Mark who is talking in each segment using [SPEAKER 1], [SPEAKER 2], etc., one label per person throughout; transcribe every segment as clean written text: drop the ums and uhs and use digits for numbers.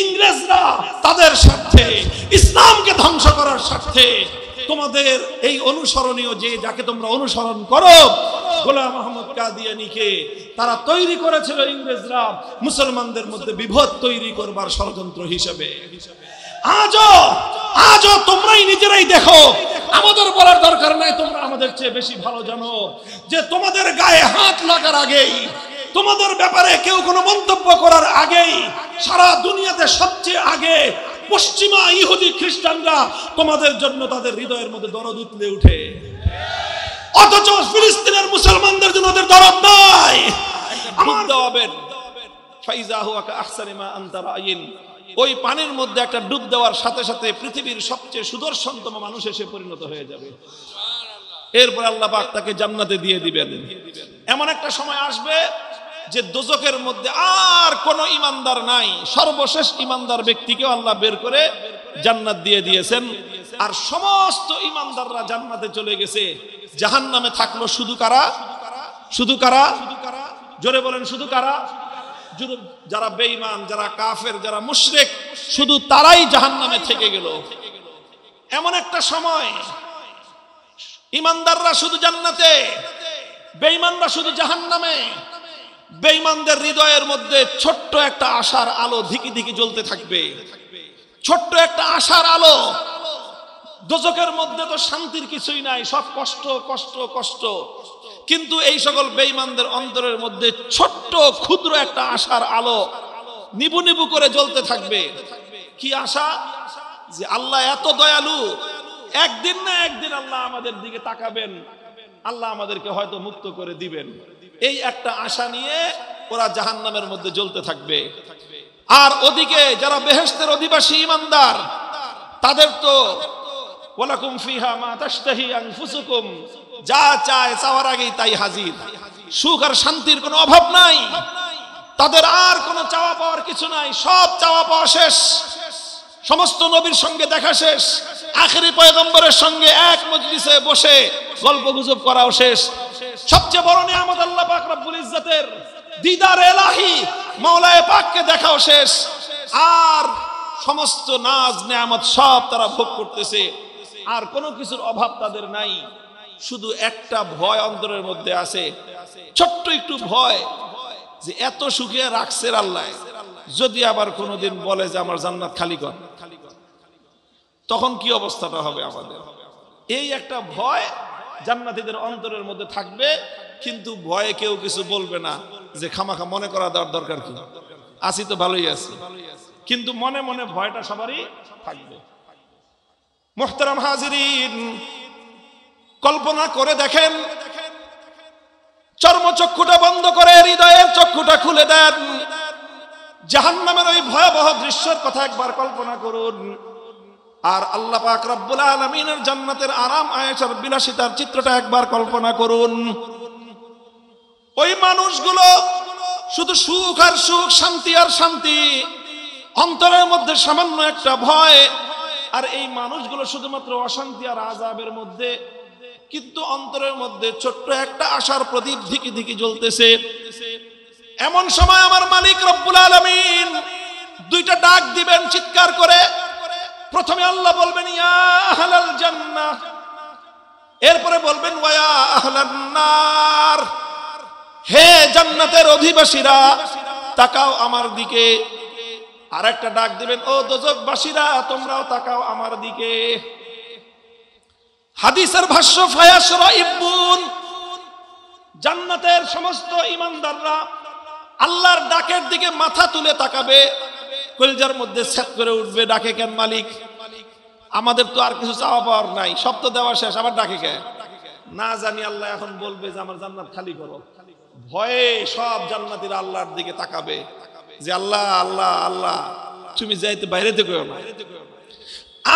[SPEAKER 1] ইংরেজরা তাদের স্বার্থে, ইসলামকে ধ্বংস করার স্বার্থে তোমাদের এই অনুসরণীয় যে যাকে তোমরা অনুসরণ করো গোলাম আহমদ কাদিয়ানীকে তারা তৈরি করেছিল ইংরেজরা মুসলমানদের মধ্যে বিভেদ তৈরি করবার ষড়যন্ত্র হিসেবে। আজও তোমরাই নিজেরাই দেখো, আমাদের বলার দরকার নাই, তোমরা আমাদের চেয়ে বেশি ভালো জানো যে তোমাদের গায়ে হাত লাগার আগেই, তোমাদের ব্যাপারে কেউ কোনো মন্তব্য করার আগেই সারা দুনিয়াতে সবচেয়ে আগে পশ্চিমা ইহুদি খ্রিস্টানরা তোমাদের জন্য তাদের হৃদয়ের মধ্যে দরদ উতলে উঠে, অথচ ফিলিস্তিনের মুসলমানদের জন্য ওদের দরদ নাই। আমার দাওয়াবেন ফাইজা হুয়া কা আহসানি মা আনতা রাইন, ওই পানির মধ্যে একটা ডুব দেওয়ার সাথে সাথে পৃথিবীর সবচেয়ে সুদর্শনতম মানুষ এসে পরিণত হয়ে যাবে। এরপর আল্লাহ পাক তাকে জান্নাতে দিয়ে দিবেন। এমন একটা সময় আসবে যে দোজখের মধ্যে আর কোনো ঈমানদার নাই, সর্বশেষ ঈমানদার ব্যক্তিকে আল্লাহ বের করে জান্নাত দিয়ে দিয়েছেন। আর সমস্ত ঈমানদাররা জান্নাতে চলে গেছে, জাহান্নামে থাকলো শুধু কারা? শুধু কারা? জোরে বলেন, শুধু কারা? যারা বেঈমান, যারা কাফের, যারা মুশরিক, শুধু তারাই জাহান্নামে থেকে গেল। এমন একটা সময় ঈমানদাররা শুধু জান্নাতে, বেঈমানরা শুধু জাহান্নামে। বেঈমানদের হৃদয়ের মধ্যে ছোট্ট একটা আশার আলো ধিকি ধিকি জ্বলতে থাকবে, ছোট্ট একটা আশার আলো। দোজখের মধ্যে তো শান্তির কিছুই নাই, সব কষ্ট কষ্ট কষ্ট, কিন্তু এই সকল বেঈমানদের অন্তরের মধ্যে ছোট্ট ক্ষুদ্র একটা আশার আলো নিবু নিবু করে জ্বলতে থাকবে। কি আশা? যে আল্লাহ এত দয়ালু, একদিন না একদিন আল্লাহ আমাদের দিকে তাকাবেন, আল্লাহ আমাদেরকে হয়তো মুক্ত করে দিবেন। এই একটা আশা নিয়ে ওরা জাহান্নামের মধ্যে জ্বলতে থাকবে। আর ওদিকে যারা বেহেশতের অধিবাসী ঈমানদার, তাদের তো ওয়ালাকুম ফিহা মা তাশতাহি আনফুসুকুম, যা চায় চাওয়ার আগেই তাই হাজির। সুখ আর শান্তির কোনো অভাব নাই, তাদের আর কোনো চাওয়া পাওয়ার কিছু নাই, সব চাওয়া পাওয়া শেষ। সমস্ত নবীর সঙ্গে দেখা শেষ, আখেরি পয়গম্বরের সঙ্গে এক মজলিসে বসে গল্প গুজব করাও শেষ। সবচেয়ে বড় নিয়ামত আল্লাহ পাক রব্বুল ইজ্জতের দিদার এলাহি মাওলায়ে পাককে দেখাও শেষ। আর সমস্ত নাজ নিয়ামত সব তারা ভোগ করতেছে, আর কোনো কিছুর অভাব তাদের নাই। শুধু একটা ভয় অন্তরের মধ্যে আছে, ছোট্ট একটু ভয় যে এত সুখে রাখছে আল্লাহ, যদি আবার কোনোদিন বলে যে আমার জান্নাত খালি কর, তখন কি অবস্থাটা হবে আমাদের। এই একটা ভয় জান্নাতীদের অন্তরের মধ্যে থাকবে, কিন্তু ভয়ে কেউ কিছু বলবে না যে খামাখা মনে করা দেওয়ার দরকার কি, আছি তো ভালোই আছি, কিন্তু মনে মনে ভয়টা সবারই থাকবে। মুহতারাম হাজিরিন, কল্পনা করে দেখেন, চর্মচক্ষুটা বন্ধ করে হৃদয়ের চক্ষুটা খুলে দেন, জাহান্নামের ওই ভয়াবহ দৃশ্যের কথা একবার কল্পনা করুন। আর আল্লাহ পাক রব্বুল আলামিনের জান্নাতের আরাম আয়েশার বিলাসিতার চিত্রটা একবার কল্পনা করুন। ওই মানুষগুলো শুধু সুখ আর সুখ, শান্তি আর শান্তি, অন্তরের মধ্যে সামান্য একটা ভয়। আর এই মানুষগুলো শুধুমাত্র অশান্তি আর আযাবের মধ্যে, কিন্তু অন্তরের মধ্যে ছোট্ট একটা আশার প্রদীপ ধিকি ধিকি জ্বলতেছে। এমন সময় আমার মালিক রব্বুল আলামিন দুইটা ডাক দিবেন চিৎকার করে। প্রথমে আল্লাহ বলবেন ইয়া আহলাল জান্নাহ, এরপরে বলবেন ওয়া ইয়া আহলান নার, হে জান্নাতের অধিবাসীরা তাকাও আমার দিকে। আর একটা ডাক দিবেন, ও দোজখবাসীরা তোমরাও তাকাও আমার দিকে। হাদিসের ভাষ্য ফায়াশরাইবুন, জান্নাতের সমস্ত ঈমানদাররা আল্লাহর ডাকের দিকে মাথা তুলে তাকাবে, কলিজার মধ্যে ছ্যাদ করে উঠবে, ডাকে কেন মালিক, আমাদের তো আর কিছু চাওয়া পাওয়ার নাই, সব তো দেওয়া শেষ, আবার ডাকে কে? না জানি আল্লাহ এখন বলবে যে আমার জান্নাত খালি করো। ভয়ে সব জান্নাতীরা আল্লাহর দিকে তাকাবে যে আল্লাহ আল্লাহ আল্লাহ তুমি যাইতে বাইরে থেকে না।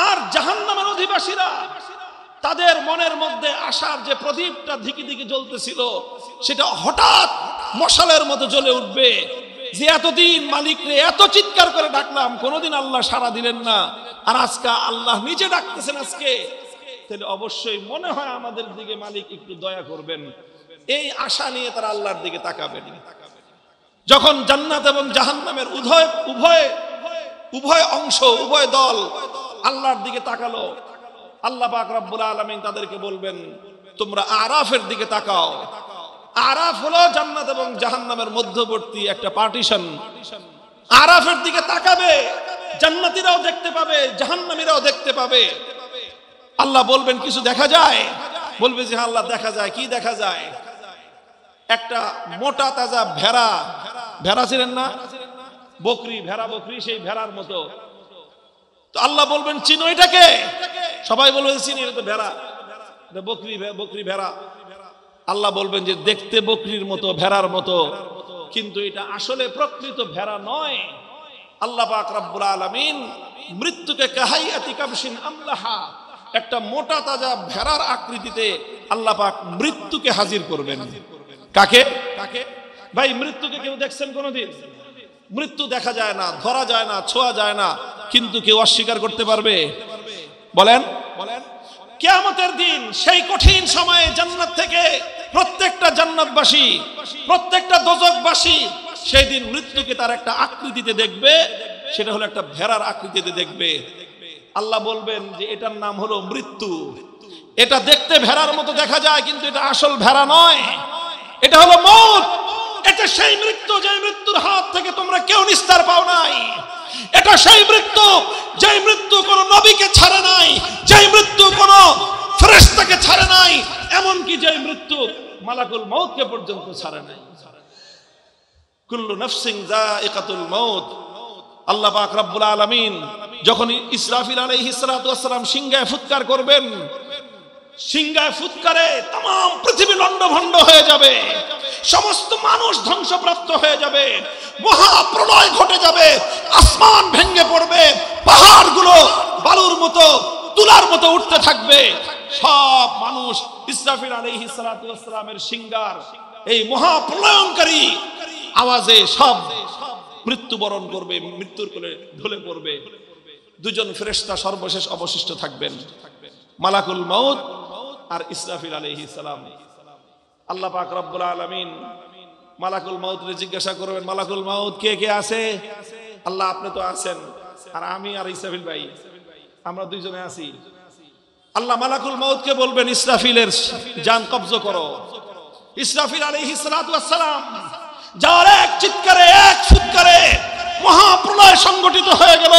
[SPEAKER 1] আর জাহান্নামের অধিবাসীরা তাদের মনের মধ্যে আশার যে প্রদীপটা ধিকি ধিকি জ্বলতেছিল, সেটা হঠাৎ মশালের মতো জ্বলে উঠবে যে এতদিন মালিকরে এত চিৎকার করে ডাকলাম, কোনোদিন আল্লাহ সাড়া দিলেন না, আর আজকে আল্লাহ নিজে ডাকতেছেন আজকে, তাহলে অবশ্যই মনে হয় আমাদের দিকে মালিক একটু দয়া করবেন। এই আশা নিয়ে তারা আল্লাহর দিকে তাকাবেন। যখন জান্নাত এবং জাহান্নামের উভয় অংশ, উভয় দল আল্লাহর দিকে তাকালো। আল্লাহ পাক রব্বুল আলামিন তাদেরকে বলবেন, তোমরা আরাফের দিকে তাকাও। আরাফ হলো জান্নাত এবং জাহান্নামের মধ্যবর্তী একটা পার্টিশন। আরাফের দিকে তাকাবে, জান্নাতীরাও দেখতে পাবে, জাহান্নামীরাও দেখতে পাবে। আল্লাহ বলবেন, কিছু দেখা যায়? বলবে যে আল্লাহ দেখা যায়। কি দেখা যায়? একটা মোটা তাজা ভেড়া, ভেড়া ছিলেন না, বকরি, ভেড়া বকরি, সেই ভেড়ার মতো। তো আল্লাহ বলবেন, চিনো এটাকে? সবাই বলবে চিনি, এটা তো ভেড়া, বকরি, বকরি ভেড়া। আল্লাহ বলবেন যে দেখতে বকরির মতো, ভেড়ার মতো, কিন্তু এটা আসলে প্রকৃত ভেড়া নয়। আল্লাহ পাক রব্বুল আলামিন মৃত্যুকে কাহাইয়াতি কাবশিন আমলাহা, একটা মোটা তাজা ভেড়ার আকৃতিতে আল্লাহ পাক মৃত্যুকে হাজির করবেন। কাকে? ভাই, মৃত্যুকে কেউ দেখছেন কোনদিন? মৃত্যু দেখা যায় না, ধরা যায় না, ছোঁয়া যায় না, কিন্তু কেউ অস্বীকার করতে পারবে? বলেন। কিয়ামতের দিন, সেই কঠিন সময়ে জান্নাত থেকে প্রত্যেকটা জান্নাতবাসী, প্রত্যেকটা দোজখবাসী সেই দিন মৃত্যুকে তার একটা আকৃতিতে দেখবে, সেটা হলো একটা ভেড়ার আকৃতিতে দেখবে। আল্লাহ বলবেন যে এটার নাম হলো মৃত্যু। এটা দেখতে ভেড়ার মতো দেখা যায়, কিন্তু এটা আসল ভেড়া নয়, এটা হলো মউত। এটা সেই মৃত্যু, যে মৃত্যুর হাত থেকে তোমরা কেউ নিস্তার পাও নাই। এটা সেই মৃত্যু, যে মৃত্যু কোন নবীকে ছাড়ে নাই, যে মৃত্যু কোন ফেরেশতাকে ছাড়ে নাই, এমনকি যে মৃত্যু মালাকুল মউতকে পর্যন্ত ছাড়ে নাই। কুল্লু নাফসিন যায়িকাতুল মউত। আল্লাহ পাক রব্বুল আলামিন যখন ইসরাফিল আলাইহিস সালাতু ওয়াস সালাম সিংহায় ফুৎকার করবেন, সিংহায় ফুৎকারে तमाम পৃথিবী লন্ডভন্ড হয়ে যাবে, সমস্ত মানুষ ধ্বংসপ্রাপ্ত হয়ে যাবে, মহাপ্রলয় ঘটে যাবে, আসমান ভেঙে পড়বে, পাহাড়গুলো বালুর মতো, তুলার মতো উঠতে থাকবে। সব মানুষ ইসরাফিল আলাইহিস সালাতু ওয়াস সালামের সিংহার এই মহাপ্রলয়ঙ্কারী আওয়াজে সব মৃত্যুবরণ করবে, মৃত্যুর কোলে ঢলে পড়বে। দুজন ফেরেশতা সর্বশেষ অবশিষ্ট থাকবেন, মালাকুল মউত আর ইসরাফিল আলাইহিস সালাম। আল্লাহ পাক রব্বুল আলামিন মালাকুল মউতকে জিজ্ঞাসা করবেন, মালাকুল মউত কে কে আছে? আল্লাহ, আপনি তো আছেন, আর আমি আর ইসরাফিল ভাই, আমরা দুইজনে আছি। আল্লাহ মালাকুল মউতকে বলবেন, ইসরাফিলের জান কবজ করো। ইসরাফিল আলাইহিস সালাতু ওয়াস সালাম যার এক চিৎকারে, এক ফুৎকারে মহাপ্রলয় সংগঠিত হয়ে গেল,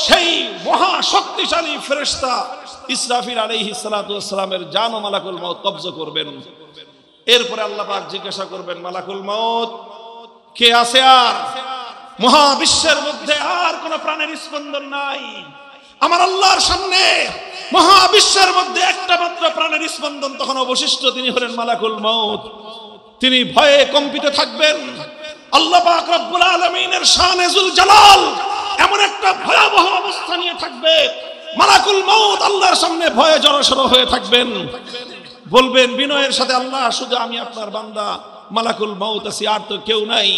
[SPEAKER 1] সেই মহা শক্তিশালী ফেরেশতা ইসরাফিল আলাইহিস সালাতু ওয়াস সালামের জান ও মালাকুল মউত কবজ করবেন। এরপরে আল্লাহ পাক জিজ্ঞাসা করবেন, মালাকুল মউত কে আছে? আর মহাবিশ্বের মধ্যে আর কোন প্রাণের স্পন্দন নাই। আমার আল্লাহর সামনে মহাবিশ্বের মধ্যে একটা মাত্র প্রাণের স্পন্দন তখন অবশিষ্ট, তিনি হলেন মালাকুল মউত। তিনি ভয়ে কম্পিত থাকবেন। আল্লাহ পাক রব্বুল আলামিনের শানে যুল জালাল এমন একটা ভয়াবহ অবস্থা নিয়ে থাকবে, মালাকুল মউত আল্লাহর সামনে ভয়ে জড়সড় হয়ে থাকবেন। বলবেন বিনয়ের সাথে, আল্লাহ, শুধু আমি আপনার বান্দা, মালাকুল মউত আছি, আর তো কেউ নাই।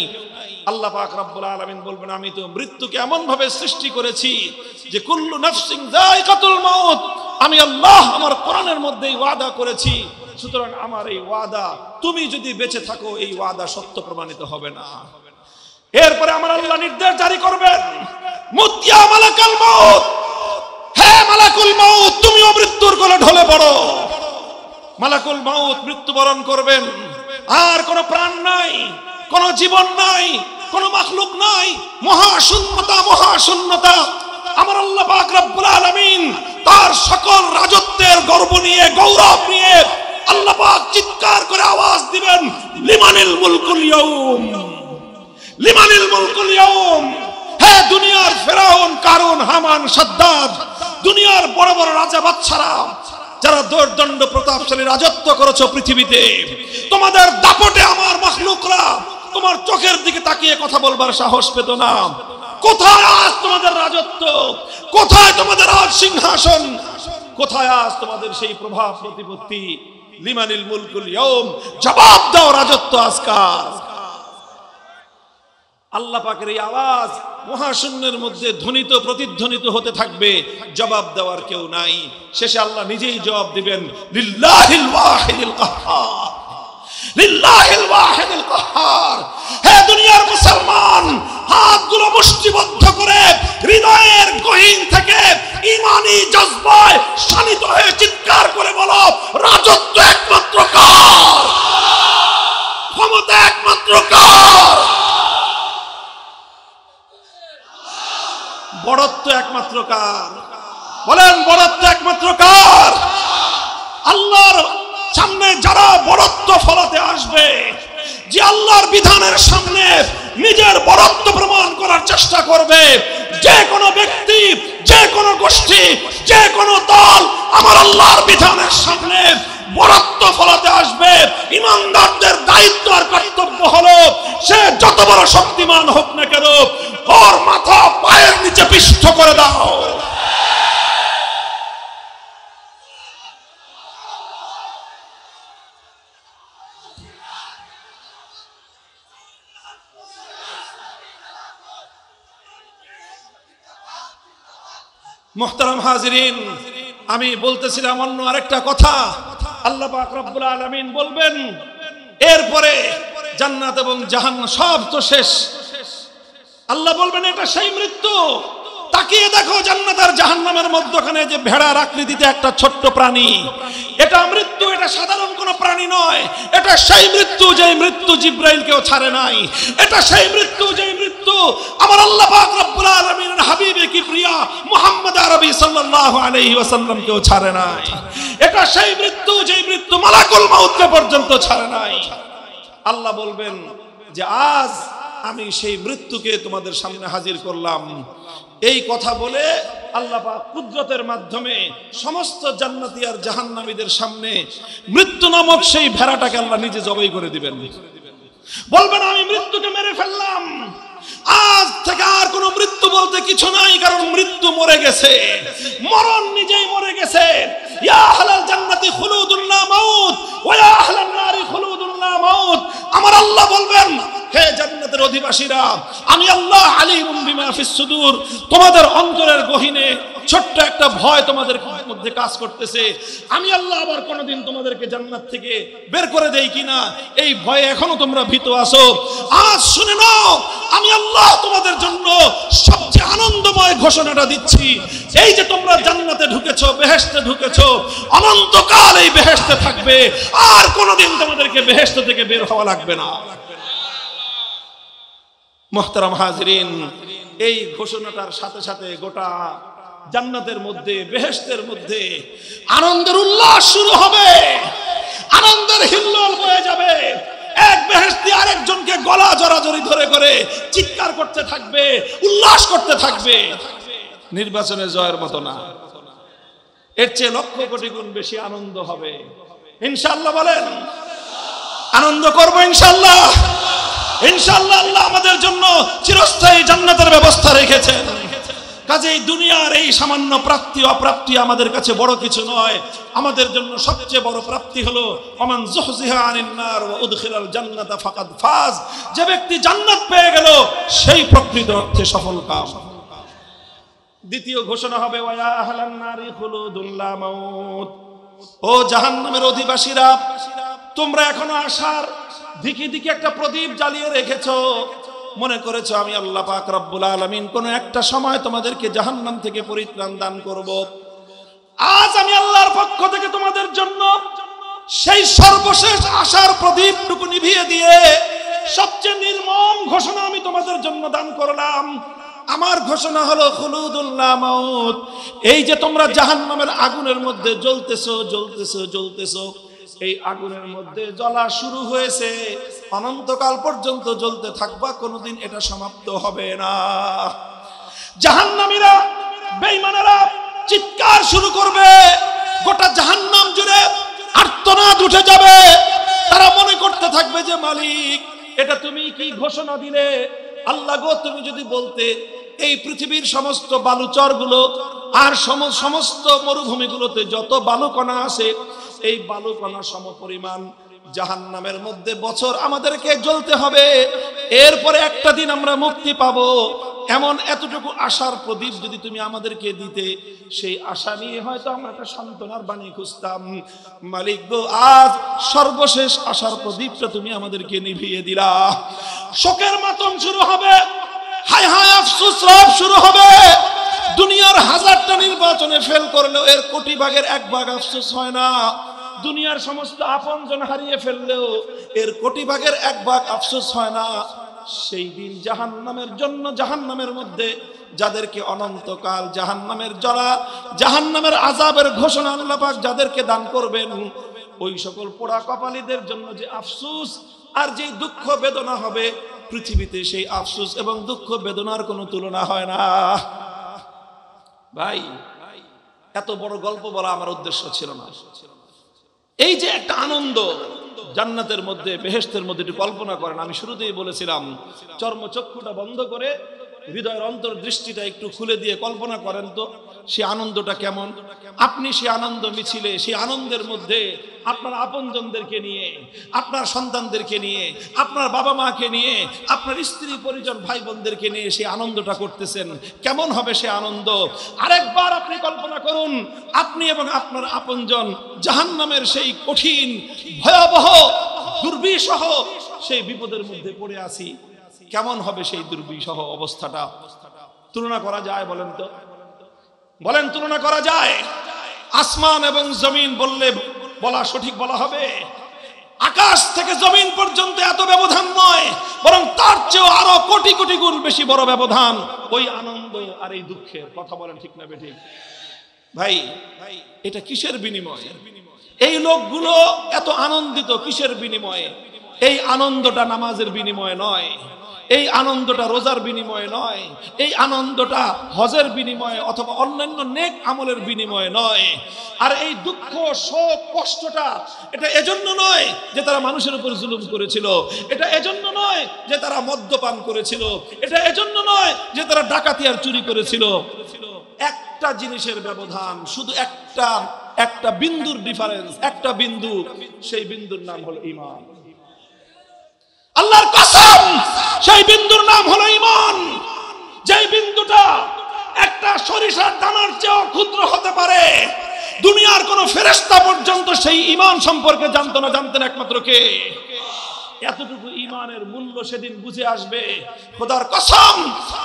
[SPEAKER 1] আল্লাহ পাক রব্বুল আলামিন বলবেন, আমি তো মৃত্যুকে এমন ভাবে সৃষ্টি করেছি যে কুল্লু নাফসিন যায়িকাতুল মউত, আমি আল্লাহ আমার কোরআনের মধ্যেই ওয়াদা করেছি, সুতরাং আমার এই ওয়াদা, তুমি যদি বেঁচে থাকো এই ওয়াদা সত্য প্রমাণিত হবে না। এরপরে আমার আল্লাহ নির্দেশ জারি করবেন, মুতিয়া মালাকুল মউত, হে মালাকুল মউত, তুমিও মৃত্যুর কোলে ঢলে পড়ো। মালাকুল মউত মৃত্যুবরণ করবেন, আর কোনো প্রাণ নাই, কোনো জীবন নাই, কোনো মাখলুক নাই, মহাশূন্যতা, মহাশূন্যতা। আমার আল্লাহ পাক রব্বুল আলামিন তার সকল রাজত্বের গর্ব নিয়ে, গৌরব নিয়ে আল্লাহ পাক চিৎকার করে আওয়াজ দিবেন, লিমানিল মুলকুল ইয়াউম, লিমানিল মুলকুল ইয়াউম। হে দুনিয়ার ফেরাউন, কারুন, হামান, সাদ্দাদ, দুনিয়ার বড় বড় রাজা বাদশারা, যারা দৌর্দণ্ড প্রতাপশালী রাজত্ব করেছো পৃথিবীতে, তোমাদের দাপটে আমার মাখলুকরা তোমার চোখের দিকে তাকিয়ে কথা বলবার সাহস পেত না। কোথায় আজ তোমাদের রাজত্ব? কোথায় তোমাদের আজ সিংহাসন? কোথায় আজ তোমাদের সেই প্রভাব প্রতিপত্তি? লিমানিল মুলকুল ইয়াউম, জবাব দাও, রাজত্ব আজকার। আল্লাহ পাকের এই আওয়াজ মহাশূন্যের মধ্যে ধ্বনিত প্রতিধ্বনিত হতে থাকবে, জবাব দেওয়ার কেউ নাই। শেষে আল্লাহ নিজেই জবাব দিবেন, লিল্লাহিল ওয়াহিদিল কাহ্হার, লিল্লাহিল ওয়াহিদিল কাহ্হার। হে দুনিয়ার মুসলমান, হাতগুলো মুষ্টিবদ্ধ করে হৃদয় পানি জজবায় শানিত হয়ে চিৎকার করে বলো, রাজত্ব একমাত্র কার, ক্ষমতা একমাত্র কার, বড়ত্ব একমাত্র কার? বলেন, বড়ত্ব একমাত্র কার? আল্লাহর সামনে যারা বড়ত্ব ফলাতে আসবে, যে আল্লাহর বিধানের সামনে নিজের বড়ত্ব প্রমাণ করার চেষ্টা করবে, যে কোনো ব্যক্তি, যে কোনো গোষ্ঠী, যে কোনো দল আমার আল্লাহর বিধানের সামনে বড়ত্ব ফলাতে আসবে, ইমানদারদের দায়িত্ব আর কর্তব্য হলো সে যত বড় শক্তিমান হোক না কেন, ওর মাথা পায়ের নিচে পিষ্ট করে দাও। মুহতারাম হাজিরিন, আমি বলতেছিলাম অন্য আরেকটা কথা। আল্লাহ পাক রব্বুল আলামিন বলবেন, এরপরে জান্নাত এবং জাহান্নাম সব তো শেষ। আল্লাহ বলবেন, এটা সেই মৃত্যু। তাকিয়ে দেখো জান্নাত আর জাহান্নামের মধ্যখানে যে ভেড়ার আকৃতিতে একটা ছোট্ট প্রাণী, এটা মৃত্যু। এটা সাধারণ কোনো প্রাণী নয়, এটা সেই মৃত্যু যে মৃত্যু জিব্রাইলকেও ছাড়ে নাই। এটা সেই মৃত্যু যে মৃত্যু আমার আল্লাহ পাক রব্বুল আলামিনের হাবিবে কিবরিয়া মুহাম্মদ আরবি সাল্লাল্লাহু আলাইহি ওয়াসাল্লামকেও ছাড়ে নাই। এটা সেই মৃত্যু যে মৃত্যু মালাকুল মাউতকে পর্যন্ত ছাড়ে নাই। আল্লাহ বলবেন যে আজ আমি সেই মৃত্যুকে তোমাদের সামনে হাজির করলাম। এই কথা বলে আল্লাহ পাক কুদরতের মাধ্যমে সমস্ত জান্নাতি আর জাহান্নামীদের সামনে মৃত্যু নামক সেই ভেড়াটাকে আল্লাহ নিজে জবাই করে দিবেন। বলবেন, আমি মৃত্যুকে মেরে ফেললাম, আজ থেকে আর কোনো মৃত্যু বলতে কিছু নাই, কারণ মৃত্যু মরে গেছে, মরণ নিজেই মরে গেছে। ইয়া আহলাল জান্নাতি খুলুদুন লা মাউত ওয়া ইয়া আহলান নারি খুলুদুন লা মাউত। আমার আল্লাহ বলবেন, হে জান্নাতের অধিবাসীরা, আমি আল্লাহ আলিমুম বিমা ফিস সুদূর, তোমাদের অন্তরের গহীনে ছোট্ট একটা ভয় তোমাদের মধ্যে কাজ করতেছে। আমি আল্লাহ আবার কোনোদিন তোমাদেরকে জান্নাত থেকে বের করে দেই কিনা এই ভয়ে এখনো তোমরা ভীত আছো। আজ শুনে নাও, আমি আল্লাহ তোমাদের জন্য সবচেয়ে আনন্দময় ঘোষণাটা দিচ্ছি। এই যে তোমরা জান্নাতে ঢুকেছো, বেহেশতে ঢুকেছো, অনন্তকাল এই বেহেশতে থাকবে, আর কোনোদিন তোমাদেরকে বেহেশত থেকে বের হওয়া লাগবে না। মুহতারাম হাজিরিন, এই ঘোষণাটার সাথে সাথে গোটা জান্নাতের মধ্যে, বেহেশতের মধ্যে আনন্দের উল্লাস শুরু হবে, আনন্দের হিল্লোল বয়ে যাবে। এক বেহেশতি আরেকজনকে গলা জড়াজড়ি ধরে করে চিৎকার করতে থাকবে, উল্লাস করতে থাকবে। নির্বাচনে জয়ের মতো না, এর চেয়ে লক্ষ কোটি গুণ বেশি আনন্দ হবে ইনশাআল্লাহ। বলেন, আনন্দ করবো ইনশাআল্লাহ। ইনশাআল্লাহ আল্লাহ আমাদের জন্য চিরস্থায়ী জান্নাতের ব্যবস্থা রেখেছেন। কাজেই দুনিয়ার এই সামান্য প্রাপ্তি অপ্রাপ্তি আমাদের কাছে বড় কিছু নয়। আমাদের জন্য সবচেয়ে বড় প্রাপ্তি হলো ওমান যুহজিহা আনিন নার ওয়া উদখিলাল জান্নাতা ফাকাদ ফাজ। যে ব্যক্তি জান্নাত পেয়ে গেল সেই প্রকৃত অর্থে সফল কাম। দ্বিতীয় ঘোষণা হবে, ওয়া ইয়া আহলান নারি খুলুদুন লা মাউত। ও জাহান্নামের অধিবাসীরা, তোমরা এখনো আশার দিকে দিকে একটা প্রদীপ জ্বালিয়ে রেখেছো, মনে করেছো আমি আল্লাহ পাক রব্বুল আলামিন কোন একটা সময় তোমাদেরকে জাহান্নাম থেকে পরিত্রাণ দান করব। আজ আমি আল্লাহর পক্ষ থেকে তোমাদের জন্য সেই সর্বশেষ আশার প্রদীপটুকু নিভিয়ে দিয়ে সবচেয়ে নির্মম ঘোষণা আমি তোমাদের জন্য দান করলাম। আমার ঘোষণা হলো খুলুদুন লা মাউত। এই যে তোমরা জাহান্নামের আগুনের মধ্যে জ্বলতেছো জ্বলতেছো জ্বলতেছো, এই আগুনের মধ্যে জ্বলা শুরু হয়েছে, অনন্তকাল পর্যন্ত জ্বলতে থাকবা, কোনোদিন এটা সমাপ্ত হবে না। জাহান্নামীরা, বেঈমানেরা চিৎকার শুরু করবে, গোটা জাহান্নাম জুড়ে আর্তনাদ উঠে যাবে। তারা মনে করতে থাকবে যে মালিক, এটা তুমি কি ঘোষণা দিলে? আল্লাহ গো, তুমি যদি বলতে এই পৃথিবীর সমস্ত বালুচরগুলো আর সমস্ত মরুভূমিগুলোতে যত বালুকণা আছে, এই বালুকণা সমপরিমাণ জাহান্নামের মধ্যে বছর আমাদেরকে জ্বলতে হবে, এরপরে একটা দিন আমরা মুক্তি পাবো, এমন এতটুকু আশার প্রদীপ যদি তুমি আমাদেরকে দিতে, সেই আশা নিয়ে হয়তো আমরা একটা সান্ত্বনার বাণী খুঁজতাম। মালিক গো, আজ সর্বশেষ আশার প্রদীপটা তুমি আমাদেরকে নিভিয়ে দিলা। শোকের মাতম শুরু হবে, হায় হায় আফসোস রব শুরু হবে। দুনিয়ার হাজারটা নির্বাচনে ফেল করলেও এর কোটি ভাগের 1 ভাগ আফসোস হয় না। দুনিয়ার সমস্ত আপনজন হারিয়ে ফেললেও এর কোটি ভাগের 1 ভাগ আফসোস হয় না। সেই দিন জাহান্নামের জন্য, জাহান্নামের মধ্যে যাদেরকে অনন্তকাল জাহান্নামের জ্বালা, জাহান্নামের আযাবের ঘোষণা আল্লাহ পাক যাদেরকে দান করবেন, ওই সকল পোড়া কপালীদের জন্য যে আফসোস আর যে দুঃখ বেদনা হবে, পৃথিবীতে সেই আফসোস এবং দুঃখ বেদনার কোনো তুলনা হয় না। ভাই, এত বড় গল্প বলা আমার উদ্দেশ্য ছিল না। এই যে একটা আনন্দ জান্নাতের মধ্যে, বেহেশতের মধ্যে, একটু কল্পনা করেন। আমি শুরুতেই বলেছিলাম, চর্মচক্ষুটা বন্ধ করে হৃদয়ের অন্তর্দৃষ্টিটা একটু খুলে দিয়ে কল্পনা করেন তো সেই আনন্দটা কেমন। আপনি সেই আনন্দ মিছিলে, সেই আনন্দের মধ্যে আপনার আপনজনদেরকে নিয়ে, আপনার সন্তানদেরকে নিয়ে, আপনার বাবা মাকে নিয়ে, আপনার স্ত্রী পরিজন ভাই বোনদেরকে নিয়ে সেই আনন্দটা করতেছেন, কেমন হবে সে আনন্দ। আরেকবার আপনি কল্পনা করুন, আপনি এবং আপনার আপনজন জাহান্নামের সেই কঠিন ভয়াবহ দুর্বিষহ সেই বিপদের মধ্যে পড়ে আছি, কেমন হবে সেই দুর্বিষহ অবস্থাটা। তুলনা করা যায়? বলেন তো, বলেন তুলনা করা যায়? আসমান এবং জমিন বললে বলা সঠিক বলা হবে। আকাশ থেকে জমিন পর্যন্ত এত ব্যবধান নয়, বরং তার চেয়েও আরো কোটি কোটি গুণ বেশি বড় ব্যবধান ওই আনন্দ আর এই দুঃখের। কথা বলেন ঠিক না বেঠিক? ভাই, এটা কিসের বিনিময়? এই লোকগুলো এত আনন্দিত কিসের বিনিময়ে? এই আনন্দটা নামাজের বিনিময়ে নয়, এই আনন্দটা রোজার বিনিময়ে নয়, এই আনন্দটা হজের বিনিময়ে অথবা অন্যান্য নেক আমলের বিনিময়ে নয়। আর এই দুঃখ, শোক, কষ্টটা এটা এজন্য নয় যে তারা মানুষের উপর জুলুম করেছিল, এটা এজন্য নয় যে তারা মদ্যপান করেছিল, এটা এজন্য নয় যে তারা ডাকাতি আর চুরি করেছিল। একটা জিনিসের ব্যবধান, শুধু একটা বিন্দুর ডিফারেন্স, একটা বিন্দু, সেই বিন্দুর নাম হলো ঈমান। আল্লাহর কসম, সেই বিন্দুর নাম হলো ঈমান। যেই বিন্দুটা একটা সরিষার দানার চেয়েও ক্ষুদ্র হতে পারে। দুনিয়ার কোন ফেরেশতা পর্যন্ত সেই ঈমান সম্পর্কে জানতো না, জানতেন একমাত্র কে? এতটুকু ঈমানের মূল্য সেদিন বুঝে আসবে। খোদার কসম,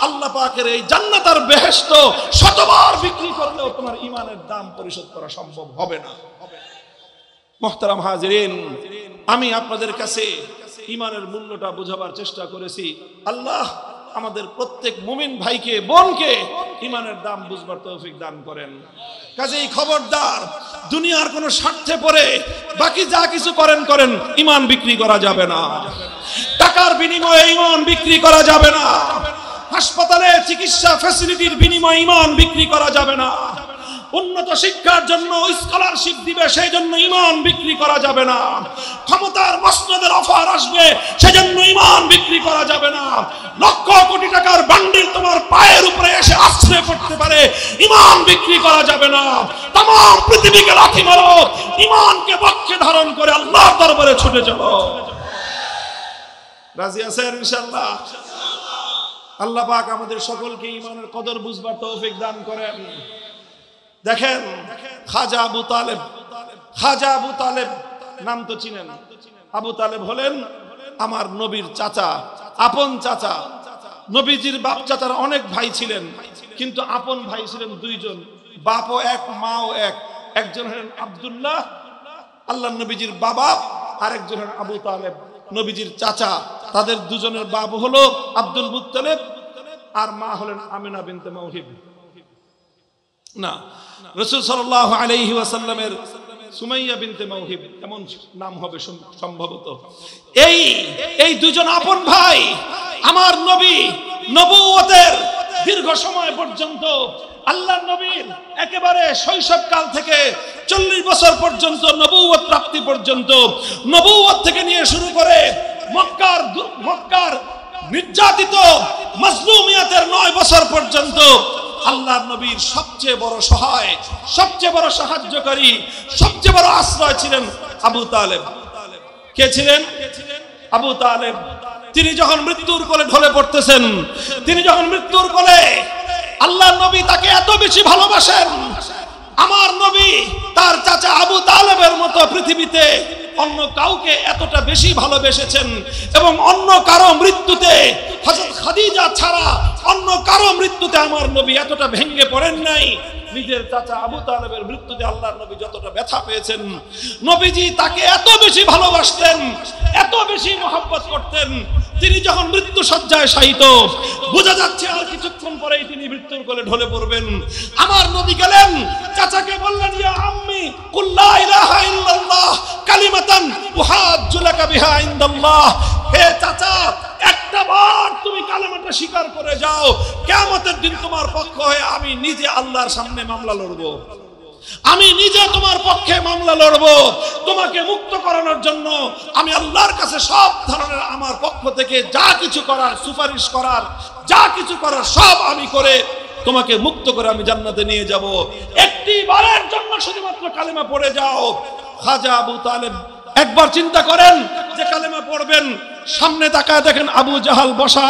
[SPEAKER 1] আল্লাহ পাকের এই জান্নাত আর বেহেশত শতবার বিক্রি করলেও তোমার ঈমানের দাম পরিশোধ করা সম্ভব হবে না। মুহতারাম হাজিরিন, আমি আপনাদের কাছে ঈমানের মূল্যটা বোঝাবার চেষ্টা করেছি। আল্লাহ আমাদের প্রত্যেক মুমিন ভাইকে, বোনকে ঈমানের দাম বুঝবার তৌফিক দান করেন। কাজেই খবরদার, দুনিয়ার কোনো স্বার্থে পড়ে বাকি যা কিছু করেন, ঈমান বিক্রি করা যাবে না। টাকার বিনিময়ে ঈমান বিক্রি করা যাবে না। হাসপাতালে চিকিৎসা ফ্যাসিলিটির বিনিময়ে ঈমান বিক্রি করা যাবে না। উন্নত শিক্ষার জন্য স্কলারশিপ দিবে, সেই জন্য ঈমান বিক্রি করা যাবে না। ক্ষমতার মসনদের অফার আসবে, সেজন্য ঈমান বিক্রি করা যাবে না। লক্ষ কোটি টাকার বান্ডিল তোমার পায়ের উপরে এসে আশ্রয় করতে পারে, ঈমান বিক্রি করা যাবে না। तमाम পৃথিবীকে লাথি মারো, ঈমানকে পক্ষে ধারণ করে আল্লাহর দরবারে ছুটে চলো। রাজি আছেন ইনশাআল্লাহ? আল্লাহ পাক আমাদের সকলকে ঈমানের কদর বুঝবার তৌফিক দান করেন। দেখেন, খাজা আবু তালেব নাম তো চিনেন। আবু তালেব হলেন আমার নবীর চাচা, আপন চাচা। নবীজির বাপ চাচার অনেক ভাই ছিলেন, কিন্তু আপন ভাই ছিলেন 2 জন, বাপও এক মাও এক। একজন হলেন আব্দুল্লাহ, আল্লাহ নবীজির বাবা, আর একজন হলেন আবু তালেব, নবীজির চাচা। তাদের 2 জনের বাপ হলো আব্দুল মুত্তালিব আর মা হলেন আমিনা বিনতে মাওহিব। না, রাসূল সাল্লাল্লাহু আলাইহি ওয়াসাল্লামের সুমাইয়া বিনতে মাওহিব এমন নাম হবে সম্ভবত। এই 2 জন আপন ভাই আমার নবী নবুয়তের দীর্ঘ সময় পর্যন্ত, আল্লাহর নবীর একেবারে শৈশবকাল থেকে 40 বছর পর্যন্ত, নবুয়ত প্রাপ্তি পর্যন্ত, নবুয়ত থেকে নিয়ে শুরু করে মক্কার নির্যাতিত মাজলুমিয়াতের 9 বছর পর্যন্ত আল্লাহর নবীর সবচেয়ে বড় সহায়, সবচেয়ে বড় সাহায্যকারী, সবচেয়ে বড় আশ্রয় ছিলেন আবু তালেব। কে ছিলেন? আবু তালেব। তিনি যখন মৃত্যুর কোলে ঢলে পড়তেছেন, তিনি যখন মৃত্যুর কোলে, আল্লাহর নবী তাকে এত বেশি ভালোবাসেন। আমার নবী তার চাচা আবু তালেবের মতো পৃথিবীতে অন্য কাউকে এতটা বেশি ভালোবেসেছেন, এবং অন্য কারো মৃত্যুতে, হযরত খাদিজা ছাড়া অন্য কারো মৃত্যুতে আমার নবী এতটা ভেঙে পড়েন নাই। নিজের চাচা আবু তালেবের মৃত্যুতে আল্লাহর নবী যতটা ব্যথা পেয়েছেন, নবীজি তাকে এত বেশি ভালোবাসতেন, এত বেশি মহব্বত করতেন, তিনি যখন মৃত্যু শয্যায় শায়িত, বোঝা যাচ্ছে আর কিছুক্ষণ পরেই তিনি মৃত্যুর কোলে ঢলে পড়বেন। আমার নবী গেলেন, চাচাকে বললেন, ইয়া আম্মি কুল লা ইলাহা ইল্লাল্লাহ কালিমাতান উহাজ্জু লাকা বিহা ইনদাল্লাহ। হে চাচা, একটা বার তুমি কালেমাটা স্বীকার করে যাও, কিয়ামতের দিন তোমার পক্ষ হয়ে আমি নিজে আল্লাহর সামনে মামলা লড়ব, আমি নিজে তোমার পক্ষে মামলা লড়ব, তোমাকে মুক্ত করানোর জন্য আমি আল্লাহর কাছে সব ধরনের আমার পক্ষ থেকে যা কিছু করার, সুপারিশ করার, যা কিছু করার সব আমি করে তোমাকে মুক্ত করে আমি জান্নাতে নিয়ে যাব। একটি বারের জন্য শুধুমাত্র কালেমা পড়ে যাও। খাজা আবু তালেব একবার চিন্তা করেন যে কালেমা পড়বেন, সামনে তাকায় দেখেন আবু জাহাল বসা,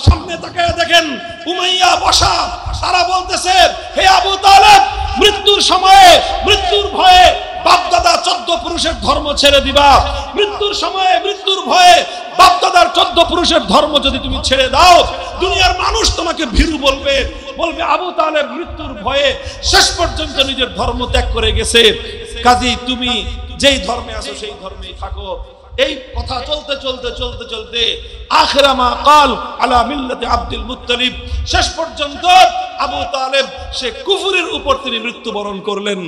[SPEAKER 1] সামনে তাকায় দেখেন উমাইয়া বসা, তারা বলতেছে, হে আবু তালেব, মৃত্যুর সময়ে, মৃত্যুর ভয়ে বাপদাদা 14 পুরুষের ধর্ম ছেড়ে দিবা, মৃত্যুর সময়ে, মৃত্যুর ভয়ে বাপদাদার 14 পুরুষের ধর্ম যদি তুমি ছেড়ে দাও, দুনিয়ার মানুষ তোমাকে ভীরু বলবে, বলবে আবু তালেব মৃত্যুর ভয়ে শেষ পর্যন্ত নিজের ধর্ম ত্যাগ করে গেছে, কাজেই তুমি যেই ধর্মে আছো সেই ধর্মেই থাকো। এই কথা চলতে চলতে চলতে চলতে আখিরা মা কাল আলা মিল্লাতি আব্দুল মুত্তালিব, শেষ পর্যন্ত আবু তালেব সে কুফরের উপর তিনি মৃত্যুবরণ করলেন,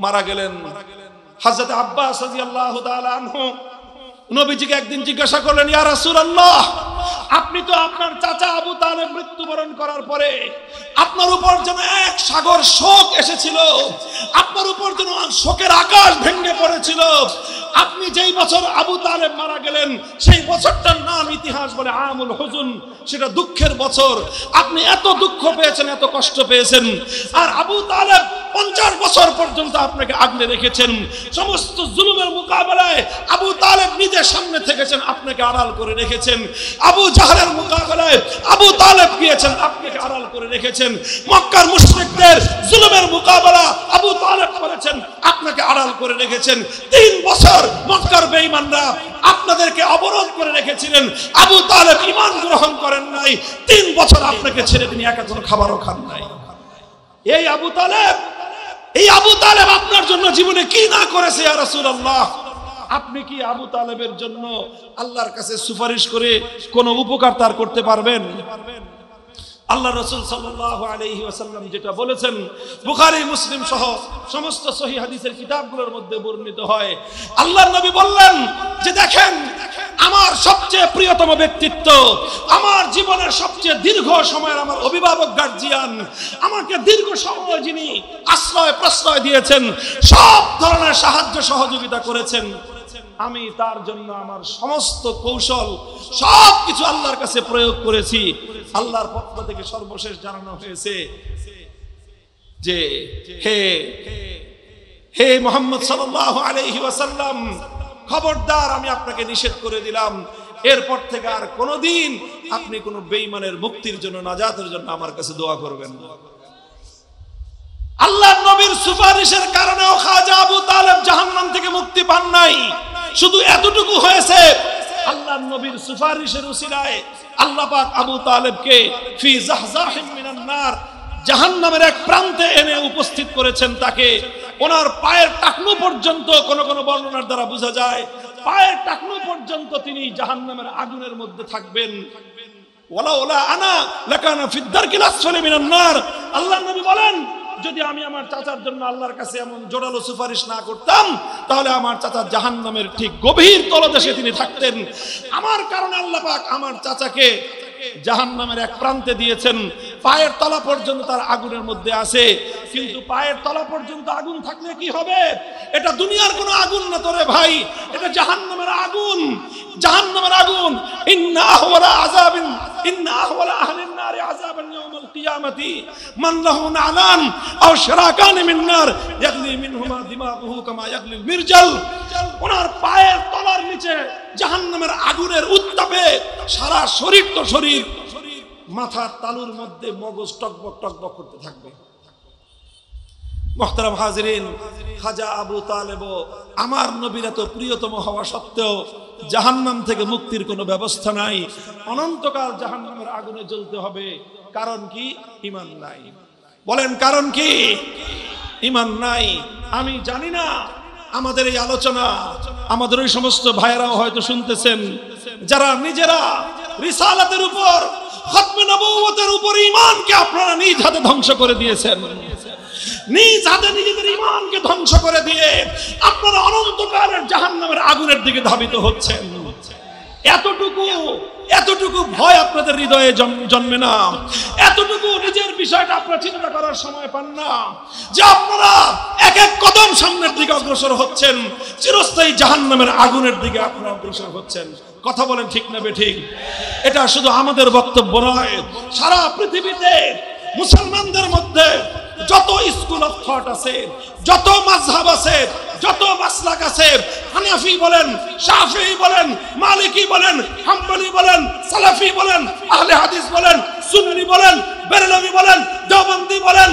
[SPEAKER 1] মারা গেলেন। হযরত আব্বাস রাদিয়াল্লাহু তাআলা আনহু নবীজিকে একদিন জিজ্ঞাসা করলেন, ইয়া রাসূলুল্লাহ, আপনি তো আপনার চাচা আবু তালেব মৃত্যুবরণ করার পরে আপনার উপর যেন এক সাগর শোক এসেছিল, আপনার উপর যেন শোকের আকাশ ভেঙে পড়েছিল। আপনি যেই বছর আবু তালেব মারা গেলেন সেই বছরটার নাম ইতিহাস বলে আমুল হুজুন, সেটা দুঃখের বছর। আপনি এত দুঃখ পেয়েছেন, এত কষ্ট পেয়েছেন, আর আবু তালেব 50 বছর পর্যন্ত আপনাকে আগলে রেখেছেন। সমস্ত জুলুমের মোকাবেলায় আবু তালেব নিজের সামনে থেকেছেন, আপনাকে আড়াল করে রেখেছেন। আবু জাহলের মোকাবেলায় আবু তালেব গিয়েছেন, আপনাকে আড়াল করে রেখেছেন। মক্কার মুশরিকদের জুলুমের মোকাবেলা আবু তালেব করেছেন, আপনাকে আড়াল করে রেখেছেন। 3 বছর মক্কার বেঈমানরা আপনাদেরকে অবরোধ করে রেখেছিলেন, আবু তালেব ঈমান গ্রহণ করেন নাই। 3 বছর আপনাকে ছেড়ে তিনি একা কোনো খাবারও খান নাই। এই আবু তালেব আপনার জন্য জীবনে কি না করেছে ইয়া রাসূলুল্লাহ? আপনি কি আবু তালেবের জন্য আল্লাহর কাছে সুপারিশ করে কোনো উপকার তার করতে পারবেন? আল্লাহ রাসূল সাল্লাল্লাহু আলাইহি ওয়াসাল্লাম যেটা বলেছেন, বুখারী মুসলিম সহ সমস্ত সহিহ হাদিসের কিতাবগুলোর মধ্যে বর্ণিত হয়, আল্লাহর নবী বললেন যে দেখেন, আমার সবচেয়ে প্রিয়তম ব্যক্তিত্ব, আমার জীবনের সবচেয়ে দীর্ঘ সময়ের আমার অভিভাবক গার্জিয়ান, আমাকে দীর্ঘ সময় যিনি আশ্রয় প্রশ্রয় দিয়েছেন, সব ধরনের সাহায্য সহযোগিতা করেছেন, আমি তার জন্য আমার সমস্ত কৌশল সবকিছু আল্লাহর কাছে প্রয়োগ করেছি। আল্লাহর পক্ষ থেকে সর্বশেষ জানানো হয়েছে যে হে মুহাম্মদ সাল্লাল্লাহু আলাইহি ওয়াসাল্লাম, খবরদার, আমি আপনাকে নিষেধ করে দিলাম, এরপর থেকে আর কোনোদিন আপনি কোনো বেঈমানের মুক্তির জন্য, নাজাতের জন্য আমার কাছে দোয়া করবেন না। আল্লাহর নবীর সুপারিশের কারণেও খাজা আবু তালেব জাহান্নাম থেকে মুক্তি পান নাই। শুধু এতটুকু হয়েছে, আল্লাহর নবীর সুপারিশের উসিলায় আল্লাহ পাক আবু তালেবকে ফি জাহজাহিম মিনান নার, জাহান্নামের এক প্রান্তে এনে উপস্থিত করেছেন। তাকে ওনার পায়ের টাকনু পর্যন্ত, কোন কোন বর্ণনার দ্বারা বোঝা যায় পায়ের টাকনু পর্যন্ত তিনি জাহান্নামের আগুনের মধ্যে থাকবেন। ওয়ালা ওয়ালা আনা লাকানা ফিদ দারকিল আসফালি মিনান নার। আল্লাহর নবী বলেন, যদি আমি আমার চাচার জন্য আল্লাহর কাছে এমন জোরালো সুপারিশ না করতাম, তাহলে আমার চাচা জাহান্নামের ঠিক গভীর তলদেশে তিনি থাকতেন। আমার কারণে আল্লাহ পাক আমার চাচাকে জাহান্নামের এক প্রান্তে দিয়েছেন, পায়ের তলা পর্যন্ত তার আগুনের মধ্যে আছে। কিন্তু পায়ের তলা পর্যন্ত আগুন থাকলে কি হবে? এটা দুনিয়ার কোনো আগুন না তোরে ভাই, এটা জাহান্নামের আগুন, জাহান্নামের আগুন। ইন্না আহওয়ালা আযাবিন, ইন্না আহওয়ালা আহলিন নারি আযাবান ইয়াউমাল কিয়ামাতি মান লাহু নালান আও শিরাকান মিন নার ইয়াগলি মিনহুমা দিমাগুহু কামা ইয়াগলিল মিরজাল। ওনার পায়ের তলার নিচে জাহান্নামের আগুনের উত্তাপে সারা শরীর তো শরীর, মাথার তালুর মধ্যে মগজ টকবক টকবক করতে থাকবে। মুহতারাম হাজিরিন, খাজা আবু তালেব আমার নবীর এত প্রিয়তম হওয়া সত্ত্বেও জাহান্নাম থেকে মুক্তির কোনো ব্যবস্থা নাই, অনন্তকাল জাহান্নামের আগুনে জ্বলতে হবে। কারণ কি? ঈমান নাই। বলেন কারণ কি? ঈমান নাই। আমি জানি না আমাদের এই আলোচনা আমাদের ওই সমস্ত ভাইয়েরাও হয়তো শুনতেছেন যারা নিজেরা রিসালাতের উপর, খতমে নবুয়তের উপর ঈমানকে আপনারা নিজ হাতে ধ্বংস করে দিয়েছেন। নিজ হাতে নিজেদের ঈমানকে ধ্বংস করে দিয়ে আপনারা অনন্তকালের জাহান্নামের আগুনের দিকে ধাবিত হচ্ছেন। এতটুকু ভয় আপনাদের হৃদয়ে জন্মে না, এতটুকু নিজের বিষয়টা আপনারা চিন্তা করার সময় পান না যে আপনারা এক এক কদম সামনের দিকে অগ্রসর হচ্ছেন, চিরস্থায়ী জাহান্নামের আগুনের দিকে আপনারা অগ্রসর হচ্ছেন। কথা বলেন ঠিক না বেঠিক? এটা শুধু আমাদের বক্তব্য নয়, সারা পৃথিবীতে মুসলমানদের মধ্যে যত স্কুল অফ থট আছে, যত মাযহাব আছে, যত মাসলাক আছে, হানাফি বলেন, শাফিঈ বলেন, মালিকি বলেন, হাম্বলি বলেন, সালাফি বলেন, আহলে হাদিস বলেন, সুন্নি বলেন, বেরেলভি বলেন, দেওবন্দি বলেন,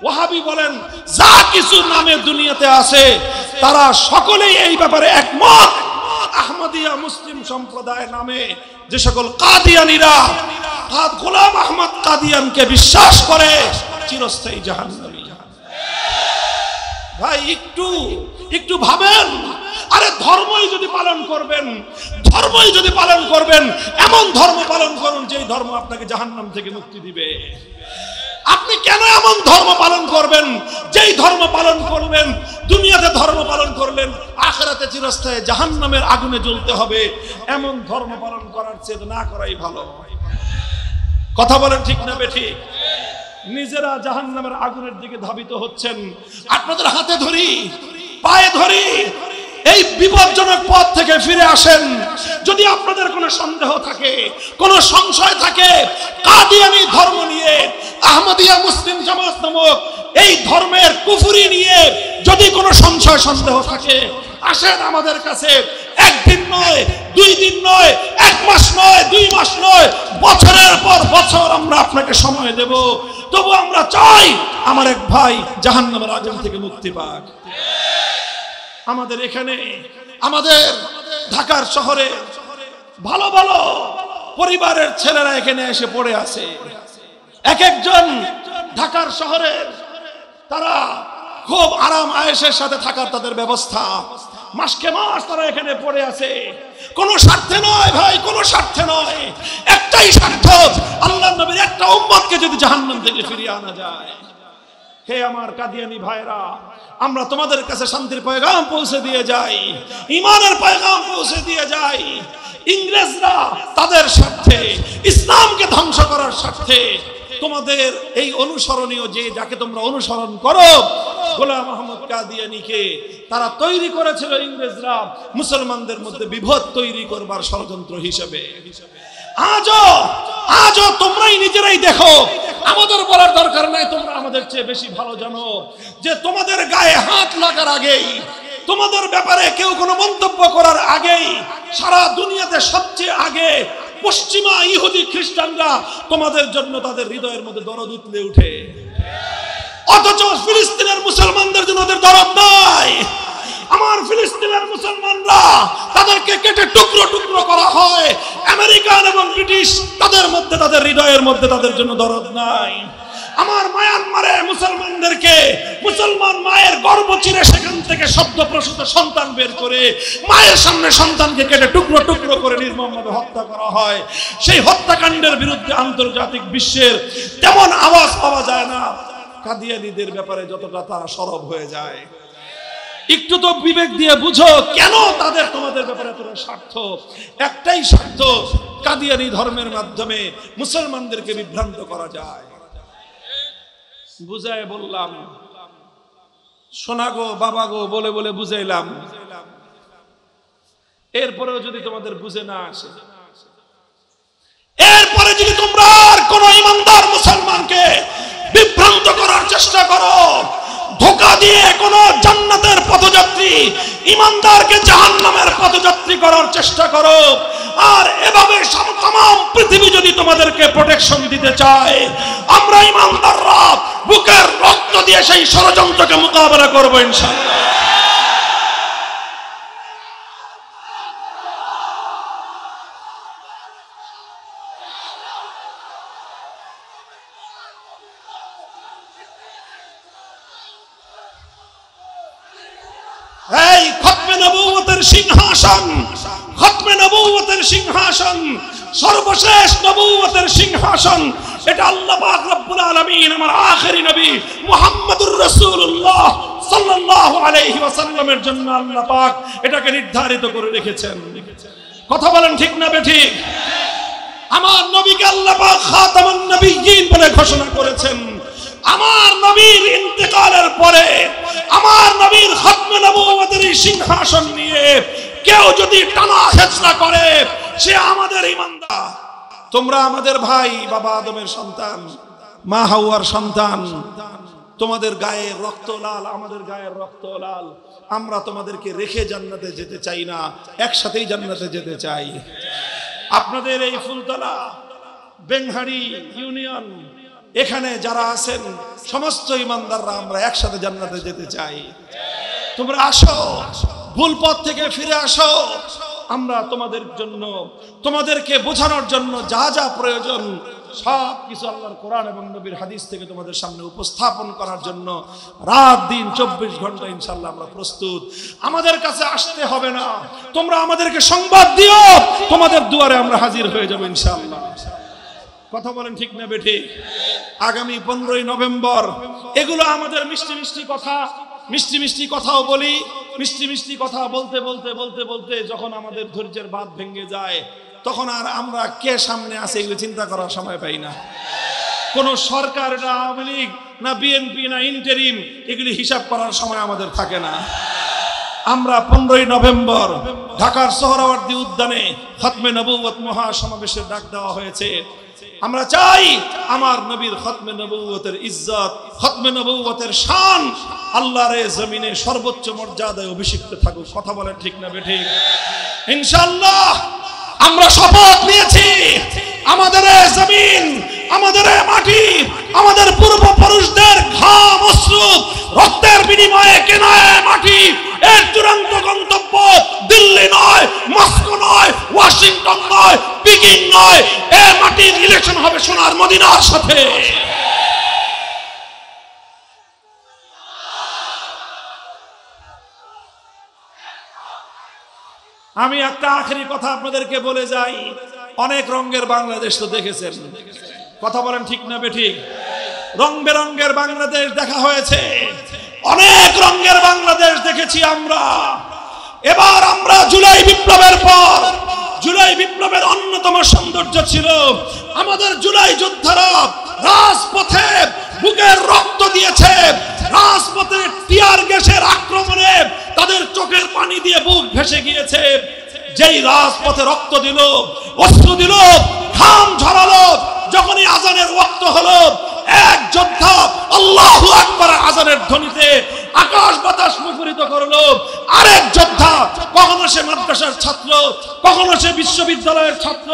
[SPEAKER 1] ওয়াহাবি বলেন, যা কিছু নামে দুনিয়াতে আছে তারা সকলেই এই ব্যাপারে একমত। আহমদিয়া মুসলিম সম্প্রদায় নামে যে সকল কাদিয়ানীরা গোলাম আহমদ কাদিয়ানকে বিশ্বাস করে চিরস্থায়ী জাহান্নামী। ভাই একটু ভাবেন, আরে ধর্মই যদি পালন করবেন, এমন ধর্ম পালন করুন যেই ধর্ম আপনাকে জাহান্নাম থেকে মুক্তি দিবে। আপনি কেন এমন ধর্ম পালন করবেন যেই ধর্ম পালন করবেন দুনিয়াতে ধর্ম পালন করলেন, আখিরাতে চিরস্থায়ী জাহান্নামের আগুনে জ্বলতে হবে? এমন ধর্ম পালন করার চেয়ে না করাই ভালো। কথা বলেন ঠিক না বেঠিক? নিজেরা জাহান্নামের আগুনের দিকে ধাবিত হচ্ছেন। আপনাদের হাতে ধরি, পায়ে ধরি, এই বিপজ্জনক পথ থেকে ফিরে আসেন। যদি আপনাদের কোনো সন্দেহ থাকে, কোনো সংশয় থাকে কাদিয়ানী ধর্ম নিয়ে, আহমদিয়া মুসলিম জামাত নামক এই ধর্মের কুফরি নিয়ে যদি কোনো সংশয় সন্দেহ থাকে, আসেন আমাদের কাছে। একদিন নয়, 2 দিন নয়, 1 মাস নয়, 2 মাস নয়, বছরের পর বছর আমরা আপনাকে সময় দেব। তবু আমরা চাই আমার এক ভাই জাহান্নামের আগুন থেকে মুক্তি পাক। আমাদের এখানে, আমাদের ঢাকার শহরে ভালো ভালো পরিবারের ছেলেরা এখানে এসে পড়ে আছে। এক একজন ঢাকার শহরে তারা খুব আরাম আয়েশের সাথে থাকার তাদের ব্যবস্থা, মাসকে মাস তারা এখানে পড়ে আছে। কোনো স্বার্থে নয় ভাই, কোনো স্বার্থে নয়, একটাই স্বার্থ, আল্লাহর নবীর একটা উম্মতকে যদি জাহান্নাম থেকে ফিরিয়ে আনা যায়। হে আমার কাদিয়ানী ভাইরা, আমরা তোমাদের কাছে শান্তির পয়গাম পৌঁছে দিয়ে যাই, ঈমানের পয়গাম পৌঁছে দিয়ে যাই। ইংরেজরা তাদের স্বার্থে, ইসলামকে ধ্বংস করার স্বার্থে তোমাদের এই অনুসরণীয় যে যাকে তোমরা অনুসরণ করো গোলাম আহমদ কাদিয়ানীকে তারা তৈরি করেছিল ইংরেজরা মুসলমানদের মধ্যে বিভেদ তৈরি করবার ষড়যন্ত্র হিসেবে। আজও তোমরাই নিজেরাই দেখো, আমাদের বলার দরকার নাই, তোমরা আমাদের চেয়ে বেশি ভালো জানো যে তোমাদের গায়ে হাত লাগার আগেই, তোমাদের ব্যাপারে কেউ কোনো মন্তব্য করার আগেই সারা দুনিয়াতে সবচেয়ে আগে পশ্চিমা ইহুদি খ্রিস্টানরা তোমাদের জন্য তাদের হৃদয়ের মধ্যে দরদ উতলে উঠে। অথচ ফিলিস্তিনের মুসলমানদের জন্য ওদের দরদ নাই। আমার ফিলিস্তিনের মুসলমানরা তাদেরকে কেটে টুকরো টুকরো করা হয়, আমেরিকান এবং ব্রিটিশ তাদের মধ্যে, তাদের হৃদয়ের মধ্যে তাদের জন্য দরদ নাই। আমার মায়ানমারে মুসলমানদেরকে মুসলমান মায়ের গর্ভ চিরে সেখান থেকে সদ্যপ্রসূত সন্তান বের করে মায়ের সামনে সন্তানকে কেটে টুকরো টুকরো করে নির্মমভাবে হত্যা করা হয়। সেই হত্যাকাণ্ডের বিরুদ্ধে আন্তর্জাতিক বিশ্বের তেমন আওয়াজ পাওয়া যায় না কাদিয়ানীদের ব্যাপারে যতটা তারা সরব হয়ে যায়। একটু তো বিবেক দিয়ে বুঝো কেন তাদের তোমাদের ব্যাপারে এতটা স্বার্থ। একটাই স্বার্থ, কাদিয়ানী ধর্মের মাধ্যমে মুসলমানদেরকে বিভ্রান্ত করা যায়। বুঝায় বললাম, শোনা গো বাবা গো বলে বলে বুঝাইলাম, এরপরেও যদি তোমাদের বুঝে না আসে, এরপরে যদি তোমরা আর কোন ইমানদার মুসলমানকে বিভ্রান্ত করার চেষ্টা করো, ধোঁকা দিয়ে কোন জান্নাতের পথযাত্রী ইমানদারকে জাহান্নামের পথযাত্রী করার চেষ্টা করো, আর এভাবে तमाम পৃথিবী যদি তোমাদেরকে প্রোটেকশন দিতে চায়, আমরা ইমানদাররা বুকের রক্ত দিয়ে সেই ষড়যন্ত্রকে মোকাবেলা করব ইনশাআল্লাহ। এই খতমে নবুয়তের সিংহাসন, খতমে নবুয়তের সিংহাসন, সর্বশেষ নবুয়তের সিংহাসন, এটা আল্লাহ পাক রব্বুল আলামিন আমার আখেরি নবী মুহাম্মদুর রাসূলুল্লাহ সাল্লাল্লাহু আলাইহি ওয়াসাল্লামের জন্য আল্লাহ পাক এটাকে নির্ধারিত করে রেখেছেন। কথা বলেন ঠিক না বেঠিক? আমার নবীকে আল্লাহ পাক খাতামুন নবিয়্যিন বলে ঘোষণা করেছেন। আমার নবীর ইন্তেকালের পরে আমার নবীর খতমে নবুয়তের সিংহাসন নিয়ে কেউ যদি টানা হেচড়া করে সে আমাদের ঈমানদার। তোমরা আমাদের ভাই, বাবা আদমের সন্তান, মা হাওয়ার সন্তান, তোমাদের গায়ের রক্ত লাল, আমাদের গায়ের রক্ত লাল। আমরা তোমাদেরকে রেখে জান্নাতে যেতে চাই না, একসাথেই জান্নাতে যেতে চাই। আপনাদের এই ফুলতলা বেংহাড়ি ইউনিয়ন এখানে যারা আছেন সমস্ত ঈমানদাররা আমরা একসাথে জান্নাতে যেতে চাই। তোমরা আসো, ভুল পথ থেকে ফিরে আসো। আমরা তোমাদের জন্য, তোমাদেরকে বোঝানোর জন্য যা যা প্রয়োজন সব কিছু আল্লাহর কোরআন এবং নবীর হাদিস থেকে তোমাদের সামনে উপস্থাপন করার জন্য রাত দিন 24 ঘন্টা ইনশাআল্লাহ আমরা প্রস্তুত। আমাদের কাছে আসতে হবে না, তোমরা আমাদেরকে সংবাদ দিও, তোমাদের দুয়ারে আমরা হাজির হয়ে যাব ইনশাআল্লাহ। কথা বলেন ঠিক না বেঠিক? আগামী 15ই নভেম্বর, এগুলো আমাদের মিষ্টি মিষ্টি কথা, মিষ্টি মিষ্টি কথাও বলি। মিষ্টি মিষ্টি কথা বলতে বলতে বলতে বলতে যখন আমাদের ধৈর্যের বাঁধ ভেঙে যায় তখন আর আমরা কে সামনে আছে এগুলো চিন্তা করার সময় পাই না। কোন সরকার, এটা আওয়ামী লীগ না বিএনপি না ইন্টারিম, এগুলি হিসাব করার সময় আমাদের থাকে না। আমরা 15ই নভেম্বর ঢাকার সোহরাওয়ার্দী উদ্যানে খতমে নবুয়ত মহাসমাবেশের ডাক দেওয়া হয়েছে। আমরা চাই আমার নবীর খতমে নবুয়তের ইজ্জত, খতমে নবুয়তের শান আল্লাহর এই জমিনে সর্বোচ্চ মর্যাদায় অভিষিক্ত থাকুক। কথা বলেন ঠিক না বেঠিক? ইনশাআল্লাহ আমরা শপথ নিয়েছি, আমাদের এই জমিন, আমাদের এই মাটি, আমাদের পূর্বপুরুষদের ঘাম, অশ্রু, রক্তের বিনিময়ে কেনা মাটি, এর চূড়ান্ত গন্তব্য দিল্লি নয়, মস্কো নয়, ওয়াশিংটন নয়, পিকিং নয়, এই মাটির রিলেশন হবে সোনার মদিনার সাথে। আমি একটা আখেরি কথা আপনাদেরকে বলে যাই। অনেক রঙের বাংলাদেশ তো দেখেছেন, কথা বলেন ঠিক না বেঠিক? রং বেরঙের বাংলাদেশ দেখা হয়েছে, অনেক রঙের বাংলাদেশ দেখেছি আমরা। এবার আমরা জুলাই বিপ্লবের পর, জুলাই বিপ্লবের অন্যতম সৌন্দর্য ছিল আমাদের জুলাই যোদ্ধারা রাজপথে বুকের রক্ত দিয়েছে, রাজপথে টিয়ার গ্যাসের আক্রমণে তাদের চোখের পানি দিয়ে বুক ভেসে গিয়েছে। যেই রাজপথে রক্ত দিল, অস্ত্র দিল, ঘাম ঝরালো, যখনই আজানের ওয়াক্ত হলো এক যোদ্ধা আল্লাহু আকবার আজানের ধ্বনিতে আকাশ বাতাস মুখরিত করলো। আরেক যোদ্ধা, কখনো সে মাদ্রাসার ছাত্র, কখনো সে বিশ্ববিদ্যালয়ের ছাত্র,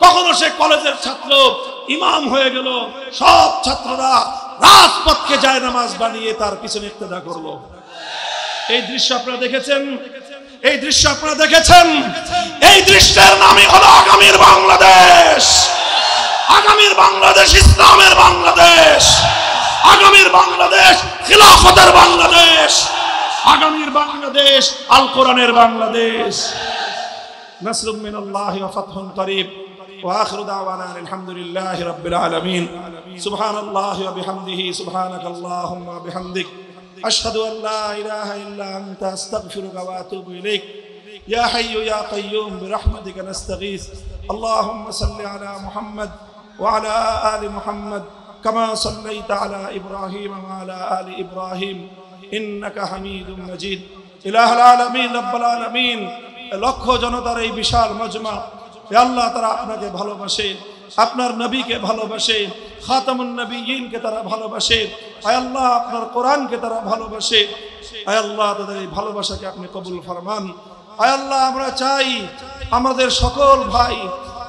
[SPEAKER 1] কখনো সে কলেজের ছাত্র, ইমাম হয়ে গেল। সব ছাত্ররা রাজপথকে জায়নামাজ বানিয়ে তার পিছনে ইক্তেদা করলো। এই দৃশ্য আপনারা দেখেছেন, এই দৃশ্য আপনারা দেখেছেন। এই দৃশ্যের নামই হলো আগামীর বাংলাদেশ। আগামীর বাংলাদেশ ইসলামের বাংলাদেশ, আগামীর বাংলাদেশ খিলাফতের বাংলাদেশ, আগামীর বাংলাদেশ আল কোরআনের বাংলাদেশ। নাসরুম মিনাল্লাহি ওয়া ফাতহুন করিব ওয়া আখিরু দাওয়ানা আলহামদুলিল্লাহি রাব্বিল আলামিন। সুবহানাল্লাহি ওয়া বিহামদিহি, সুবহানাকাল্লাহুম্মা ওয়া বিহামদিক, আশহাদু আন লা ইলাহা ইল্লা আনতা আস্তাগফিরুকা ওয়া আতুবু ইলাইক। ইয়া হাইয়্যু ইয়া কাইয়্যুম বিরহমাতিকা নাস্তাগীস। আল্লাহুম্মা সাল্লি আলা মুহাম্মদ ওয়া আলা আলি মুহাম্মদ কামা সাল্লাইতা আলা ইব্রাহিম ওয়া আলা আলি ইব্রাহিম ইন্নাকা হামিদুম মাজিদ। ইলাহুল আলামিন, রব্বুল আলামিন, লক্ষ জনতার এই বিশাল মজমা, হে আল্লাহ, তারা আপনাকে ভালোবাসে, আপনার নবীকে ভালোবাসে, খাতামুন নবিয়্যিনকে তারা ভালোবাসে। আয় আল্লাহ, আপনার কোরআনকে তারা ভালোবাসে। আয় আল্লাহ, তাদের এই ভালোবাসাকে আপনি কবুল ফরমান। আয় আল্লাহ, আমরা চাই আমাদের সকল ভাই,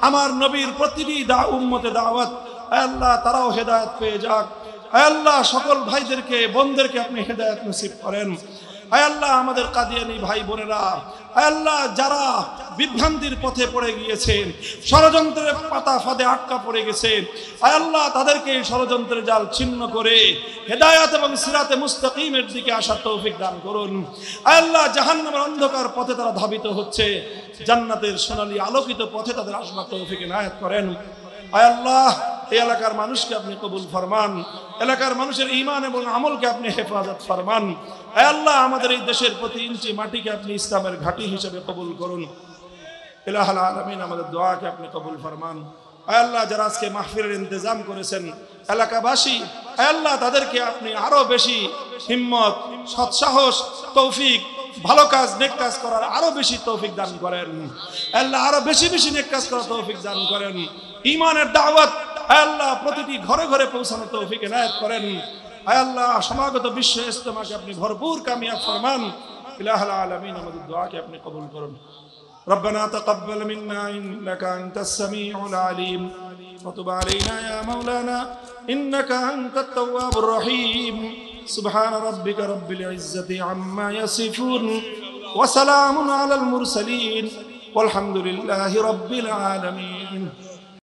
[SPEAKER 1] আমার নবীর প্রতিটি উম্মতে দাওয়াত, আয় আল্লাহ, তারাও হেদায়েত পেয়ে যাক। আয় আল্লাহ, সকল ভাইদেরকে, বোনদেরকে আপনি হেদায়েত নসিব করেন। আয় আল্লাহ আমাদের কাদিয়ানী ভাই বোনেরা, আয় আল্লাহ যারা বিভ্রান্তির পথে পড়ে গিয়েছেন, ষড়যন্ত্রের পাতা ফাঁদে আটকা পড়ে গেছে, আয় আল্লাহ তাদেরকে ষড়যন্ত্রের জাল ছিন্ন করে হেদায়েত এবং সিরাতে মুস্তাকিমের দিকে আসার তৌফিক দান করুন। আয় আল্লাহ জাহান্নামের অন্ধকার পথে তারা ধাবিত হচ্ছে, জান্নাতের সোনালী আলোকিত পথে তাদের আসবার তৌফিক ইনায়েত করেন। আয় আল্লাহ এই এলাকার মানুষকে আপনি কবুল ফরমান, এলাকার মানুষের ঈমান এবং আমলকে আপনি হেফাজত ফরমান। আয় আল্লাহ আমাদের এই দেশের প্রতি ইঞ্চি মাটিকে আপনি ইসলামের ঘাঁটি হিসেবে কবুল করুন। ইলাহুল আলামিন আমাদের দোয়াকে আপনি কবুল ফরমান। আয় আল্লাহ যারা আজকে মাহফিলের ইন্তজাম করেছেন এলাকাবাসী, আয় আল্লাহ তাদেরকে আপনি আরো বেশি হিম্মত, সৎসাহস, তৌফিক, ভালো কাজ, নেক কাজ করার আরো বেশি তৌফিক দান করেন। আল্লাহ আরো বেশি বেশি নেক কাজ করার তৌফিক দান করেন। ঈমানের দাওয়াত আল্লাহ প্রতিটি ঘরে ঘরে পৌঁছানোর তৌফিক ইনায়েত করেন। আয় আল্লাহ সমাগত বিশ্ব ইজতেমাকে আপনি ভরপুর কামিয়াব ফরমান। ইলাহুল আলামিন আমাদের দোয়াকে আপনি কবুল করুন। ربنا تقبل منا إنك أنت السميع العليم وتب علينا يا مولانا إنك أنت التواب الرحيم سبحان ربك رب العزة عما يصفون وسلام على المرسلين والحمد لله رب العالمين.